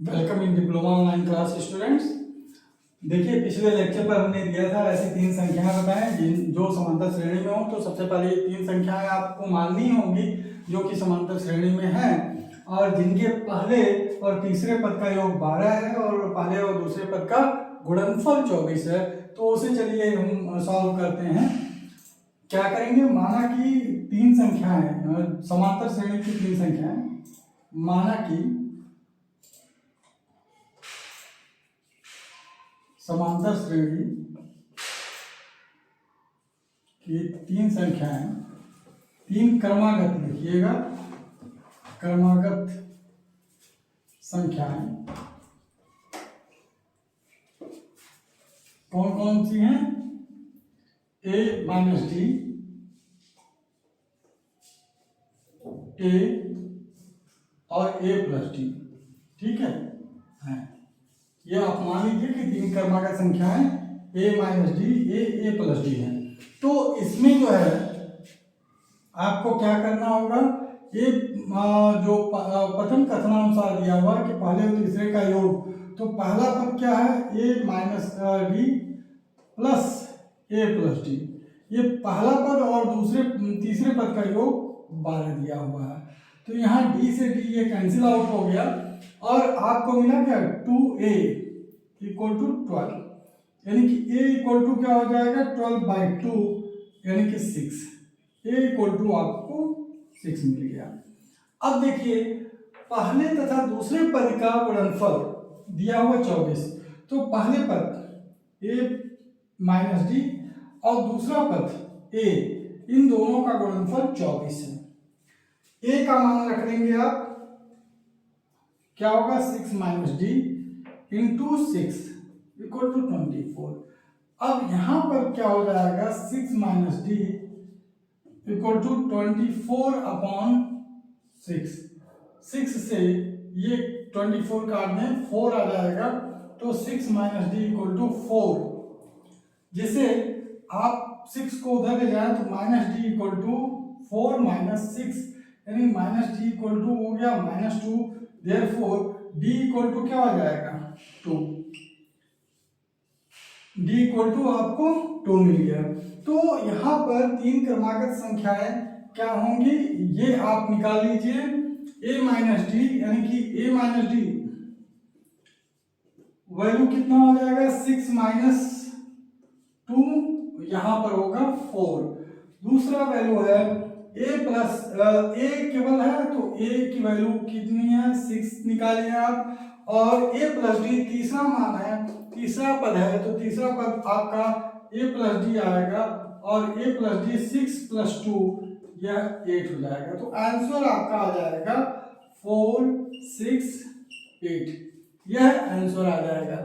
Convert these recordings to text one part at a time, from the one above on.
Welcome in diploma online class students. देखिए, पिछले lecture पर हमने दिया था ऐसी तीन संख्याएं बताएं जिन जो समांतर श्रेणी में हो। तो सबसे पहले ये तीन संख्याएं आपको माननी होंगी जो कि समांतर श्रेणी में हैं और जिनके पहले और तीसरे पद का योग 12 है और पहले और दूसरे पद का गुणनफल 24 है। तो उसे चलिए हम सॉल्व करते हैं। क्या करेंगे, माना कि तीन संख्याएं समांतर श्रेणी की तीन संख्याएं, माना कि समांतर श्रेणी की तीन संख्याएं, तीन क्रमागत लिखिएगा, क्रमागत संख्याएं कौन कौन सी हैं? a माइनस डी, a और a प्लस डी। ठीक है, ये आप मान लीजिए कि तीन क्रमागत संख्याएं a minus D, a plus D है। तो इसमें जो है आपको क्या करना होगा, ये जो प्रथम कथनानुसार दिया हुआ कि पहले और तीसरे का योग, तो पहला पद क्या है, a minus D plus a plus D. ये पहला पद और तीसरे पद का योग 12 दिया हुआ है। तो यहाँ d से d ये कैंसिल आउट हो गया और आपको मिला क्या, 2a इक्वल टू 12, यानी कि a इक्वल टू क्या हो जाएगा, 12/2 यानी कि 6। a इक्वल टू आपको 6 मिल गया। अब देखिए, पहले तथा दूसरे पद का गुणनफल दिया हुआ 24। तो पहले पद a माइनस डी और दूसरा पद a, इन दोनों का गुणनफल 24 है। a का मान रख देंगे आप, क्या होगा, 6 minus D into 6 equal to 24। अब यहां पर क्या हो जाएगा, 6 माइनस डी इक्वल टू 24/6। 6 से ये 24 काट दें, 4 आ जाएगा, तो 6 माइनस डी इक्वल टू 4। जिसे आप 6 को उधर ले जाए तो minus D equal to 4 minus 6, यानी माइनस डी इक्वल टू हो गया -2। देयरफॉर डी इक्वल टू क्या हो जाएगा, 2। डी इक्वल टू आपको 2 मिल गया। तो यहाँ पर तीन क्रमागत संख्याएं क्या होंगी, ये आप निकाल लीजिए। a माइनस डी, यानी कि a माइनस डी वैल्यू कितना हो जाएगा, 6 माइनस 2, यहां पर होगा 4। दूसरा वैल्यू है a प्लस a केवल है तो a की वैल्यू कितनी है, 6 निकालिए आप। और a प्लस डी तीसरा मान है, तीसरा पद है, तो तीसरा पद आपका a प्लस डी आएगा और a प्लस डी 6 प्लस 2 यह 8 हो जाएगा। तो आंसर आपका आ जाएगा 4, 6, 8। यह आंसर आ जाएगा।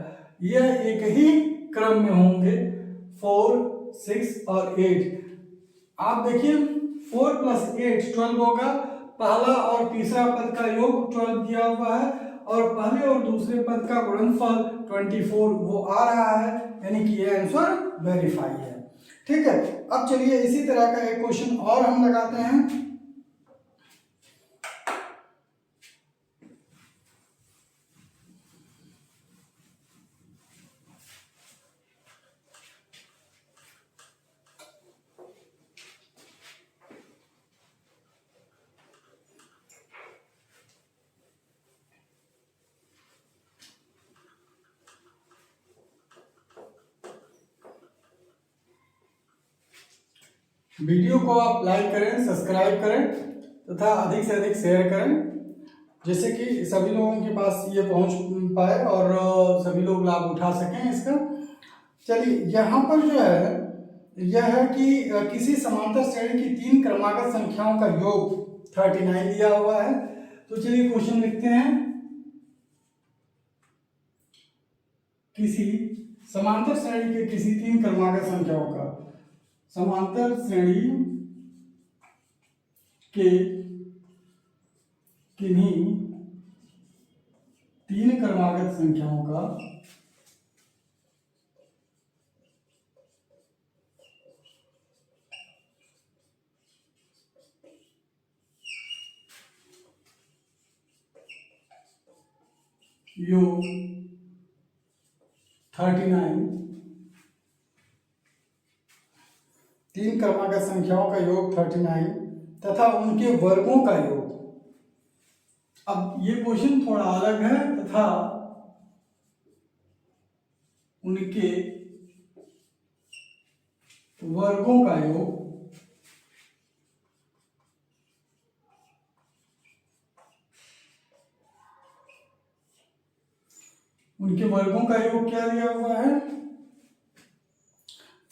यह एक ही क्रम में होंगे, 4, 6 और 8। आप देखिए, 4 प्लस 8 12 होगा। पहला और तीसरा पद का योग 12 दिया हुआ है और पहले और दूसरे पद का गुणनफल 24 वो आ रहा है, यानी कि ये आंसर वेरीफाई है। ठीक है, अब चलिए इसी तरह का एक क्वेश्चन और हम लगाते हैं। वीडियो को आप लाइक करें, सब्सक्राइब करें तथा अधिक से अधिक शेयर करें, जिससे कि सभी लोगों के पास ये पहुंच पाए और सभी लोग लाभ उठा सकें इसका। चलिए, यहाँ पर जो है यह है कि किसी समांतर श्रेणी की तीन क्रमागत संख्याओं का योग 39 दिया हुआ है। तो चलिए क्वेश्चन लिखते हैं। किसी समांतर श्रेणी के किसी तीन क्रमागत संख्याओं का, समांतर श्रेणी के किन्हीं तीन क्रमागत संख्याओं का योग 39, तीन क्रमांक संख्याओं का योग 39 तथा उनके वर्गों का योग। अब ये क्वेश्चन थोड़ा अलग है, तथा उनके वर्गों का योग उनके वर्गों का योग क्या दिया हुआ है?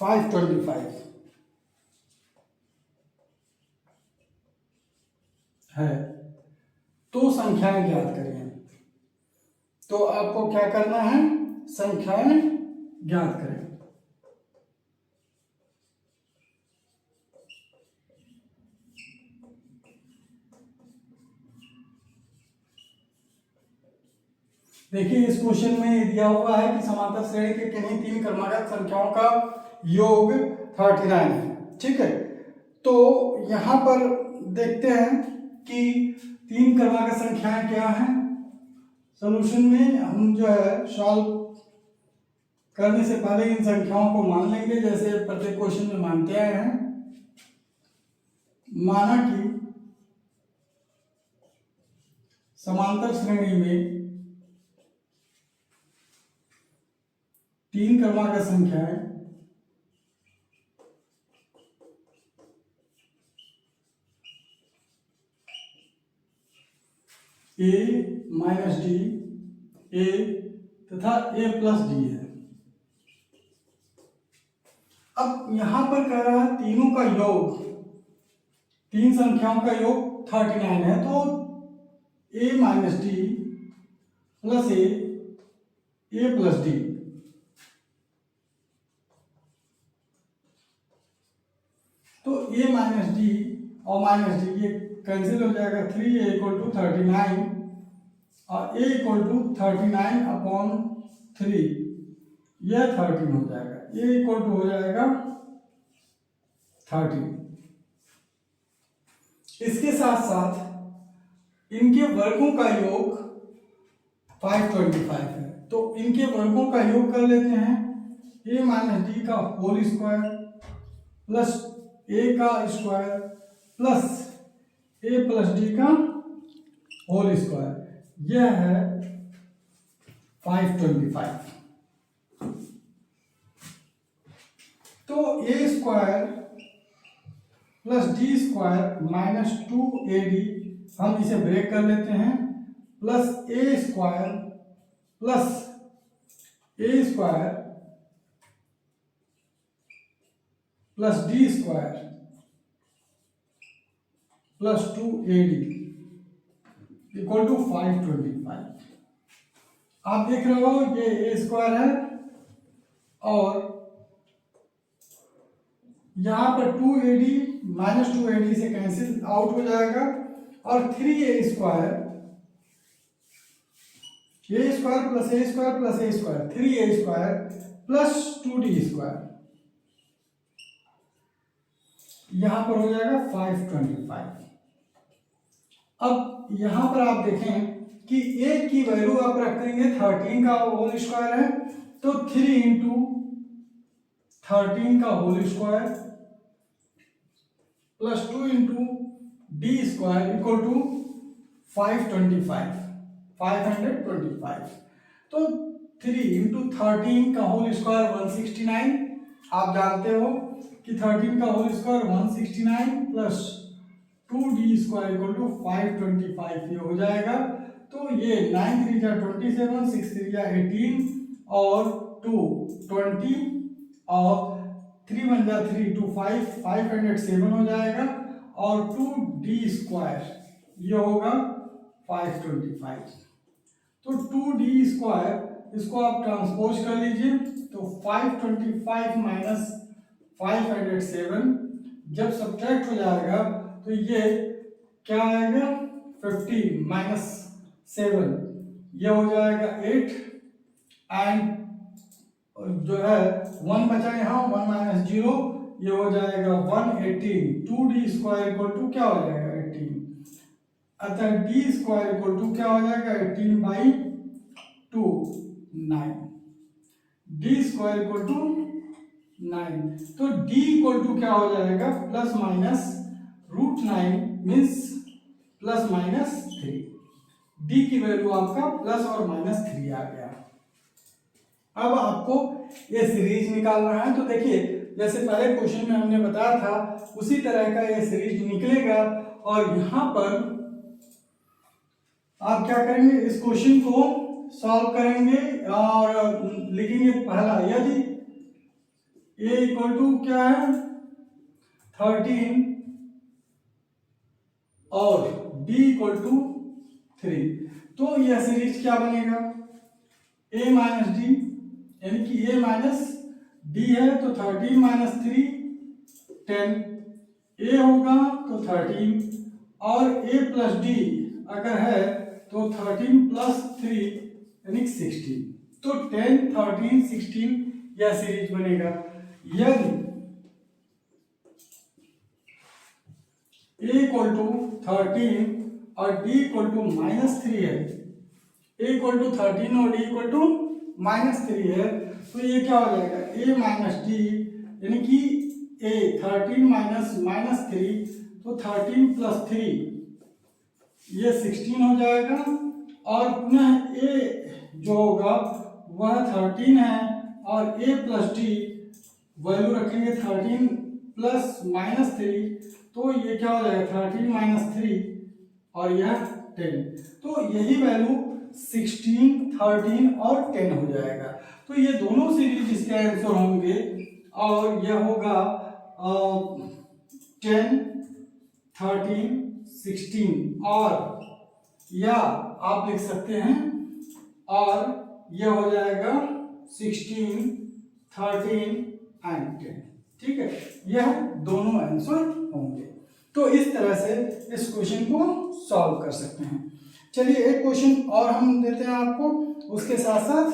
525 है। तो संख्याएं ज्ञात करें। तो आपको क्या करना है? संख्याएं ज्ञात करें। देखिए इस क्वेश्चन में ये दिया हुआ है कि समांतर श्रेणी के किन्हीं तीन क्रमागत संख्याओं का योग 39 है। ठीक है, तो यहां पर देखते हैं कि तीन क्रमागत संख्याएं क्या हैं। सॉल्यूशन में हम जो है सॉल्व करने से पहले इन संख्याओं को मान लेंगे, जैसे प्रत्येक क्वेश्चन में मानते आए हैं। माना कि समांतर श्रेणी में तीन क्रमागत संख्याएं a माइनस डी, a तथा a प्लस डी है। अब यहां पर कह रहा है तीनों का योग, तीन संख्याओं का योग 39 है, तो a minus D plus a plus D. तो a माइनस डी और माइनस डी ये कैंसिल हो जाएगा। 3a इक्वल टू 39 और a इक्वल टू 39 अपॉन 3, यह 13 हो जाएगा। a इक्वल टू हो जाएगा 30। इसके साथ साथ इनके वर्गों का योग 525 है, तो इनके वर्गों का योग कर लेते हैं। a माइनस डी का होल स्क्वायर प्लस a का square plus a plus D का होल स्क्वायर, यह है 525। तो a square plus D square minus 2ad, हम इसे ब्रेक कर लेते हैं, plus a square plus a square plus D square plus 2ad equal to 525। आप देख रहे हो ये a स्क्वायर है और यहां पर 2ad माइनस 2ad से कैंसिल आउट हो जाएगा, और 3a square plus a square plus a square 3a square plus 2d square, यहां पर हो जाएगा 525। अब यहां पर आप देखें कि a की वैल्यू आप रख देंगे 13 का होल स्क्वायर है, तो 3 इंटू 13 का whole square plus 2 into D square equal to 525। तो 3 इंटू 13 का होल स्क्वायर 169। आप जानते हो कि 13 का whole square 169 plus 2d square equal to 525, ये हो जाएगा। तो ये 9 3 जा 27, 6 3 जा 18 और 2 20 और 3 1 जा 3 2 5 507 हो जाएगा, और 2d स्क्वायर ये होगा 525। तो 2d स्क्वायर इसको आप ट्रांसपोज कर लीजिए, तो 525 माइनस 507 जब सब्ट्रैक्ट हो जाएगा तो ये क्या आएगा 50 माइनस 7, ये हो जाएगा 8, एंड जो है 1 बचा यहाँ 1 माइनस 0, ये हो जाएगा 118। 2d स्क्वायर इक्वल टू क्या हो जाएगा 18, अतः d स्क्वायर इक्वल टू क्या हो जाएगा 18 by two 9, D square equal to 9। तो डी इक्वल टू क्या हो जाएगा, plus minus √9 means plus minus 3। D की वैल्यू आपका प्लस और माइनस 3 आ गया। अब आपको ये सीरीज निकालना है। तो देखिए जैसे पहले क्वेश्चन में हमने बताया था उसी तरह का ये सीरीज निकलेगा और यहाँ पर आप क्या करेंगे, इस क्वेश्चन को सॉल्व करेंगे और लिखेंगे पहला, यदि a इक्वल टू क्या है 13 और d इक्वल टू 3, तो यह सीरीज क्या बनेगा, a माइनस डी, यानी कि a माइनस डी है तो 13 माइनस 3 10, a होगा तो 13 और a प्लस डी अगर है तो 13 प्लस 3 यानी 16। तो 10 13 16 यह सीरीज बनेगा। यदि a इक्वल टू 13 और d इक्वल टू माइनस 3 है, a इक्वल टू 13 और d इक्वल टू माइनस 3 है, तो ये क्या हो जाएगा, a माइनस डी यानी कि a 13 माइनस माइनस 3 तो 13 प्लस 3 ये 16 हो जाएगा और पुनः a जो होगा वह 13 है और a प्लस डी वैल्यू रखेंगे 13 प्लस माइनस 3 तो ये क्या हो जाएगा 13 माइनस 3 और यह 10, तो यही वैल्यू 16 13 और 10 हो जाएगा। तो ये दोनों सीरीज इसके आंसर होंगे और यह होगा 10 13 16 और या आप लिख सकते हैं और यह हो जाएगा 16 13 एंड 10। ठीक है, यह दोनों आंसर होंगे। तो इस तरह से इस क्वेश्चन को सॉल्व कर सकते हैं। चलिए एक क्वेश्चन और हम देते हैं आपको, उसके साथ साथ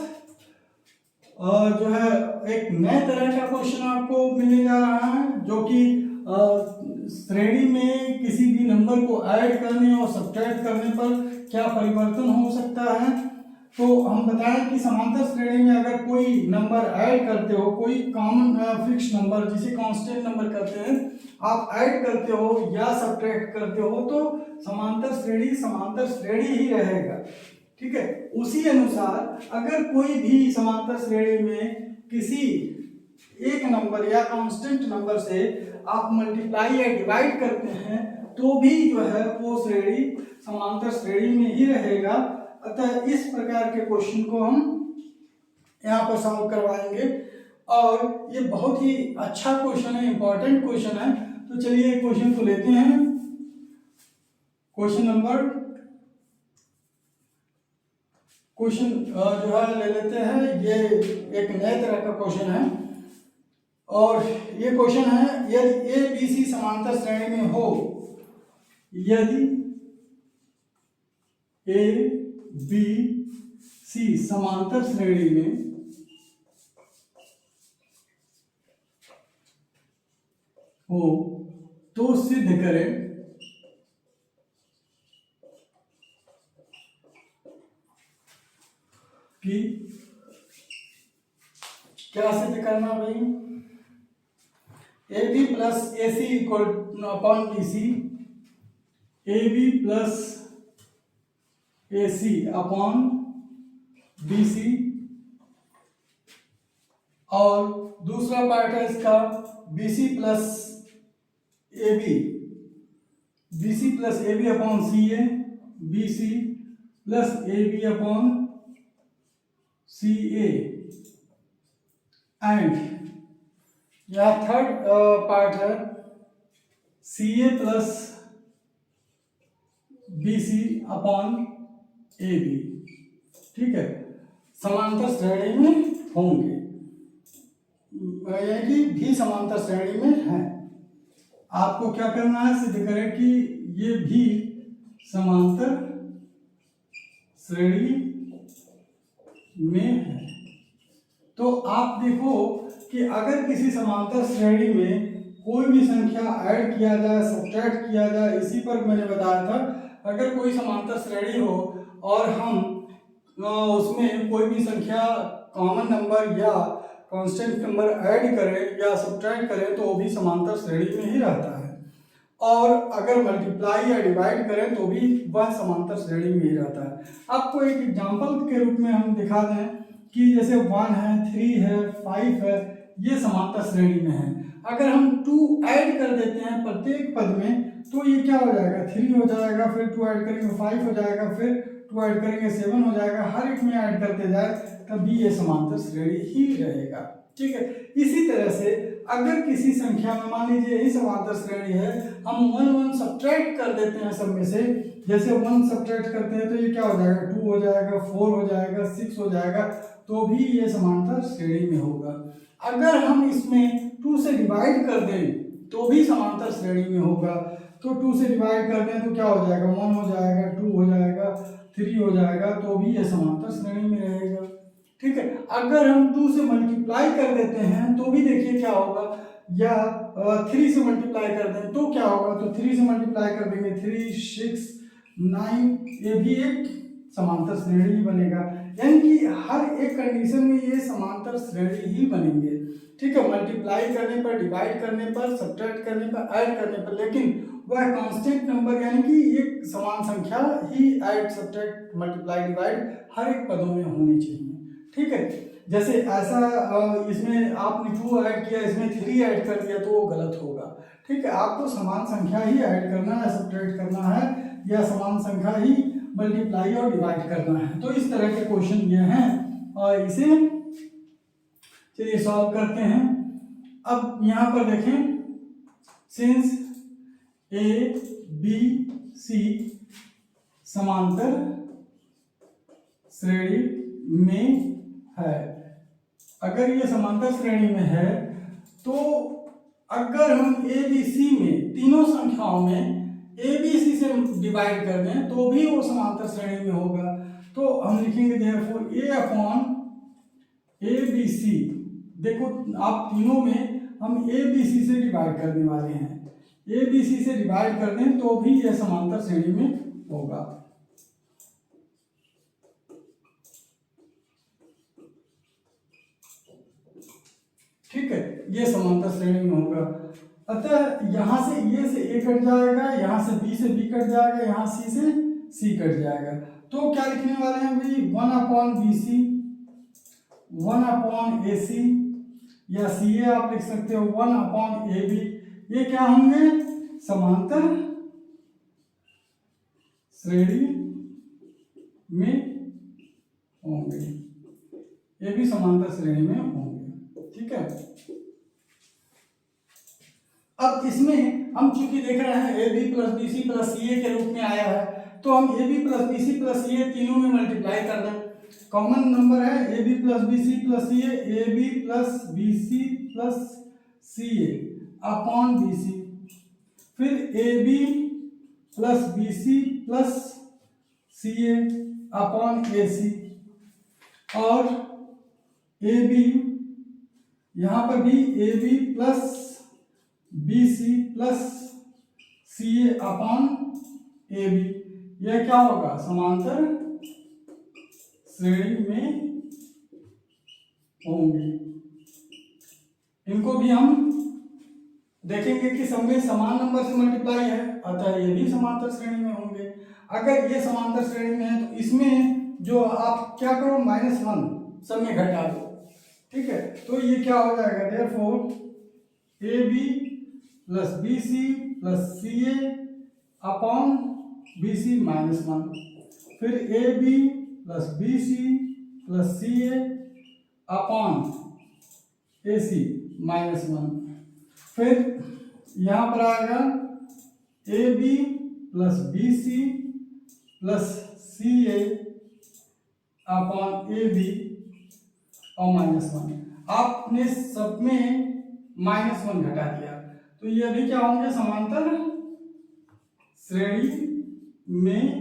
जो है एक नए तरह का क्वेश्चन आपको मिलने जा रहा है जो कि श्रेणी में किसी भी नंबर को ऐड करने और सब्ट्रैक्ट करने पर क्या परिवर्तन हो सकता है। तो हम बताएं कि समांतर श्रेणी में अगर कोई नंबर ऐड करते हो, कोई कॉमन फिक्स नंबर जिसे कांस्टेंट नंबर कहते हैं, आप ऐड करते हो या सब्ट्रैक्ट करते हो तो समांतर श्रेणी ही रहेगा। ठीक है, उसी अनुसार अगर कोई भी समांतर श्रेणी में किसी एक नंबर या कांस्टेंट नंबर से आप मल्टीप्लाई या डिवाइड करते हैं तो भी जो है वो श्रेणी समांतर श्रेणी में ही रहेगा। अतः इस प्रकार के क्वेश्चन को हम यहाँ पर सॉल्व करवाएंगे और ये बहुत ही अच्छा क्वेश्चन है, इंपॉर्टेंट क्वेश्चन है। तो चलिए क्वेश्चन को लेते हैं। क्वेश्चन जो है ले लेते हैं। ये एक नए तरह का क्वेश्चन है और ये क्वेश्चन है, यदि ए बी सी समांतर श्रेणी में हो, यदि ए बी सी समांतर श्रेणी में हो तो सिद्ध करें कि क्या सिद्ध करना भाई, A B plus A C equal upon B C, A B plus A C upon B C, और दूसरा पार्ट है इसका B C plus A B, B C plus A B upon C A, B C plus A B upon C A, and यहाँ third part है C A plus B C upon A B. ठीक है, समांतर श्रेणी में होंगे, यानी कि भी समांतर श्रेणी में है। आपको क्या करना है, सिद्ध करें कि ये भी समांतर श्रेणी में है। तो आप देखो कि अगर किसी समांतर श्रेणी में कोई भी संख्या ऐड किया जाए, सब्ट्रैक्ट किया जाए, इसी पर मैंने बताया था, अगर कोई समांतर श्रेणी हो और हम उसमें कोई भी संख्या कॉमन नंबर या कांस्टेंट नंबर ऐड करें या सब्ट्रैक्ट करें तो वो भी समांतर श्रेणी में ही रहता है, और अगर मल्टीप्लाई या डिवाइड करें तो भी वह समांतर श्रेणी में ही रहता है। आपको एक एग्जांपल के रूप में हम दिखा दें कि जैसे 1 है, 3 है, 5 है, ये समांतर श्रेणी में है। अगर हम 2 ऐड कर देते हैं प्रत्येक पद में तो ये क्या हो जाएगा, 3 हो जाएगा, फिर 2 ऐड करेंगे 5 हो जाएगा, फिर 2 ऐड करेंगे 7 हो जाएगा। हर एक में ऐड करते जाए तभी ये समांतर श्रेणी ही रहेगा। ठीक है, इसी तरह से अगर किसी संख्या में मान लीजिए यही समांतर श्रेणी है, हम 1 सब्ट्रैक्ट कर देते हैं सब में से, जैसे 1 सब्ट्रैक्ट करते हैं तो ये क्या हो जाएगा, 2 हो जाएगा, 4 हो जाएगा, 6 हो जाएगा, तो भी ये समांतर श्रेणी में होगा। अगर हम इसमें 2 से डिवाइड कर दें तो भी समांतर श्रेणी में होगा। तो 2 से डिवाइड कर दें तो क्या हो जाएगा, 1 हो जाएगा, 2 हो जाएगा, 3 हो जाएगा, तो भी ये समांतर श्रेणी में रहेगा। ठीक है, अगर हम 2 से मल्टीप्लाई कर देते हैं तो भी देखिए क्या होगा, या 3 से मल्टीप्लाई कर दें तो क्या होगा, तो 3 से मल्टीप्लाई कर देंगे 3, 6, 9, ये भी एक समांतर श्रेणी ही बनेगा। यानी कि हर एक कंडीशन में ये समांतर श्रेणी ही बनेंगे। ठीक है, मल्टीप्लाई करने पर, डिवाइड करने पर, सब्ट्रैक्ट करने पर, ऐड करने पर, लेकिन वह कांस्टेंट नंबर यानी कि एक समान संख्या ही ऐड, सब्ट्रैक्ट, मल्टीप्लाई, डिवाइड हर एक पदों में होनी चाहिए। ठीक है, जैसे ऐसा इसमें आपने 2 ऐड किया, इसमें 3 ऐड कर दिया तो वो गलत होगा। ठीक है, आपको समान संख्या ही ऐड करना है, सब्ट्रैक्ट करना है, या समान संख्या ही मल्टीप्लाई और डिवाइड करना है। तो इस तरह के क्वेश्चन ये हैं और इसे चलिए सॉल्व करते हैं। अब यहाँ पर देखें, सिंस ए बी सी समांतर श्रेणी में है, अगर ये समांतर श्रेणी में है तो अगर हम ए बी सी में तीनों संख्याओं में ए बी सी से डिवाइड कर दें तो भी वो समांतर श्रेणी में होगा। तो हम लिखेंगे therefore A upon A B C. देखो आप तीनों में हम ए बी सी से डिवाइड करने वाले हैं, ए बी सी से डिवाइड कर दें तो भी यह समांतर श्रेणी में होगा। ठीक है, ये समांतर श्रेणी में होगा। अतः यहां से ए से ए कट जाएगा, यहां से बी से बी कट जाएगा, यहां सी से सी कट जाएगा। तो क्या लिखने वाले हैं भाई, 1 upon B C, 1 upon A सी, या सी ए आप लिख सकते हो 1 अपॉन ए बी। ये क्या होंगे, समांतर श्रेणी में होंगे, ये भी समांतर श्रेणी में होंगे। ठीक है, अब इसमें हम चूंकि देख रहे हैं A B plus B C plus C A के रूप में आया है, तो हम A B plus B C plus C A तीनों में मल्टीप्लाई कर दें। कॉमन नंबर है A B plus B C plus C A B plus B C plus C A upon B C, फिर A B plus B C plus C A upon A C, और A B यहाँ पर भी A B plus B C plus C A upon A B. यह क्या होगा, समांतर श्रेणी में होंगे। इनको भी हम देखेंगे कि सब में समान नंबर से मल्टीप्लाई है, अतः ये भी समांतर श्रेणी में होंगे। अगर ये समांतर श्रेणी में है तो इसमें जो आप क्या करो, -1 सब में घटा दो। ठीक है, तो ये क्या हो जाएगा, therefore A B plus B C plus C A upon B C -1, फिर A B plus B C plus C A upon A C -1, फिर यहाँ पर आएगा A B plus B C plus C A upon A B और -1। आपने सब में -1 घटा दिया, तो ये भी क्या होंगे, समांतर श्रेणी में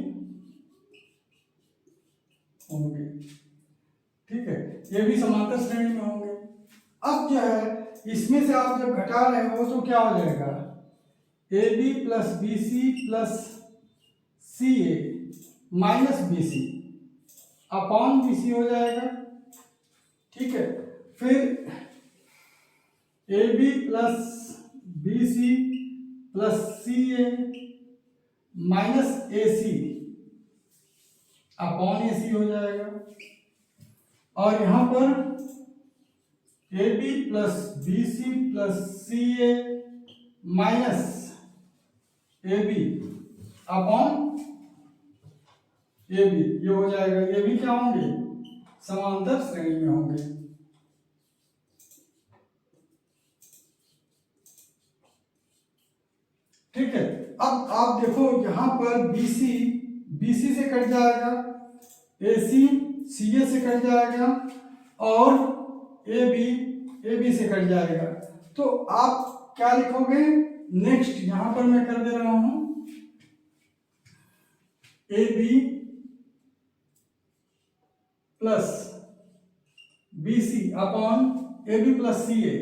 होंगे। ठीक है, ये भी समांतर श्रेणी में होंगे। अब जो है इसमें से आप जब घटा रहे हो तो क्या हो जाएगा, A B plus B C plus C A minus B C upon BC हो जाएगा, ठीक है। फिर AB plus BC plus CA minus AC upon AC हो जाएगा। और यहां पर AB plus BC plus CA minus AB upon AB, ये हो जाएगा। ये भी क्या होंगे, समांतर श्रेणी में होंगे। ठीक है। अब आप देखो यहां पर BC से कट जाएगा, AC CA से कट जाएगा और AB से कट जाएगा। तो आप क्या लिखोगे, नेक्स्ट यहां पर मैं कर दे रहा हूं AB plus BC upon AB plus CA,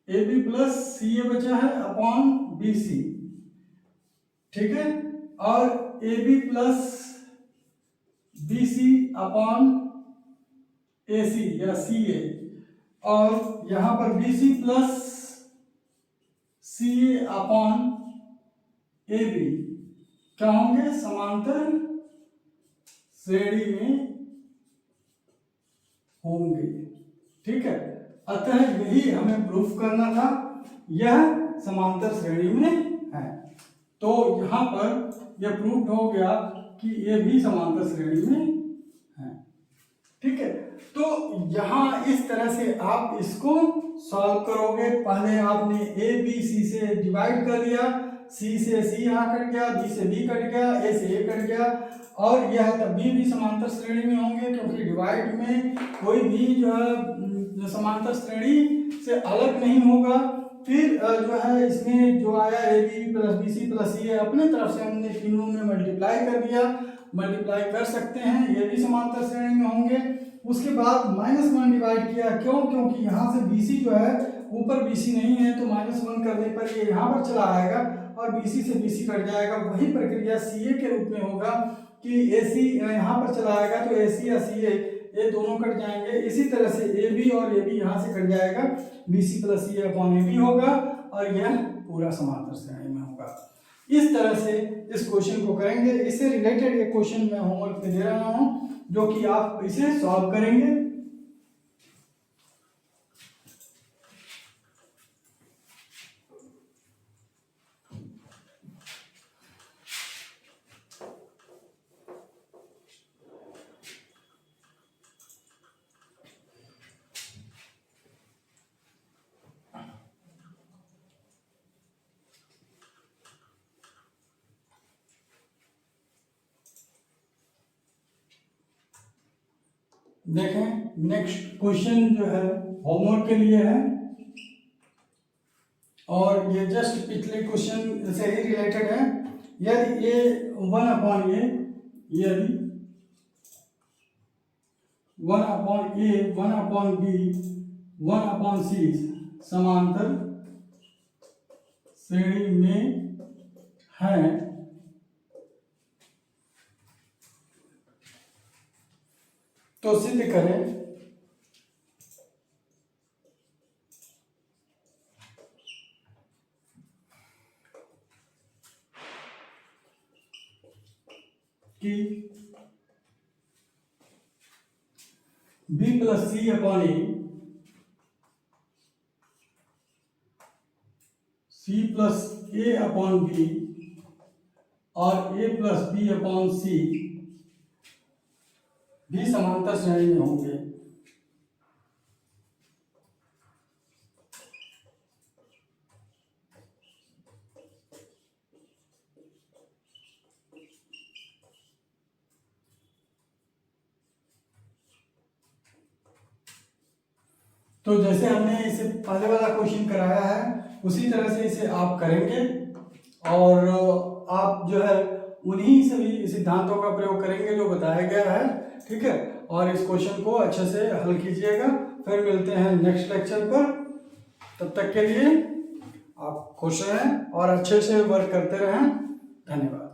AB plus CA बचा है अपॉन BC, ठीक है। और AB plus BC upon AC या CA, और यहां पर BC plus CA upon AB क्या होंगे, समांतर श्रेणी में होंगे, ठीक है। अतः यही हमें प्रूफ करना था, यह समांतर श्रेणी में है। तो यहां पर यह प्रूफ हो गया कि यह भी समांतर श्रेणी में है, ठीक है। तो यहां इस तरह से आप इसको सॉल्व करोगे। पहले आपने A B C से डिवाइड कर दिया, C से C यहाँ कट गया, B से B कट गया, A से A कट गया, और यह तभी भी समांतर श्रेणी में होंगे क्योंकि डिवाइड में कोई भी जो है समांतर श्रेणी से अलग नहीं होगा। फिर जो है इसमें जो आया AB plus BC plus CA अपने तरफ से हमने तीनों में मल्टीप्लाई कर दिया, मल्टीप्लाई कर सकते हैं, ये भी समांतर श्रेणी में होंगे। उसके बाद -1 डिवाइड किया, क्यों, क्योंकि यहाँ से BC जो है ऊपर BC नहीं है, तो -1 करने पर ये यहाँ पर चला आएगा और BC से BC कट जाएगा। वही प्रक्रिया CA के रूप में होगा कि AC यहाँ पर चला आएगा तो AC या CA ये दोनों कट जाएंगे। इसी तरह से AB और AB यहाँ से कट जाएगा, BC plus CA upon AB होगा और यह पूरा समांतर श्रेणी में होगा। इस तरह से इस क्वेश्चन को करेंगे। इससे रिलेटेड एक क्वेश्चन मैं होमवर्क में दे रहा हूँ जो कि आप इसे सॉल्व करेंगे। देखें, नेक्स्ट क्वेश्चन जो है होमवर्क के लिए है और ये जस्ट पिछले क्वेश्चन से ही रिलेटेड है। यदि A 1 अपॉन A, यदि 1 upon A 1 upon B 1 upon C समांतर श्रेणी में है तो सिद्ध करें कि B plus C upon A, C plus A upon B और A plus B upon C भी समांतर श्रेणी में होंगे। तो जैसे हमने इसे पहले वाला क्वेश्चन कराया है उसी तरह से इसे आप करेंगे और आप जो है उन्हीं सभी सिद्धांतों का प्रयोग करेंगे जो बताया गया है, ठीक है। और इस क्वेश्चन को अच्छे से हल कीजिएगा। फिर मिलते हैं नेक्स्ट लेक्चर पर। तब तक के लिए आप खुश रहें और अच्छे से वर्क करते रहें। धन्यवाद।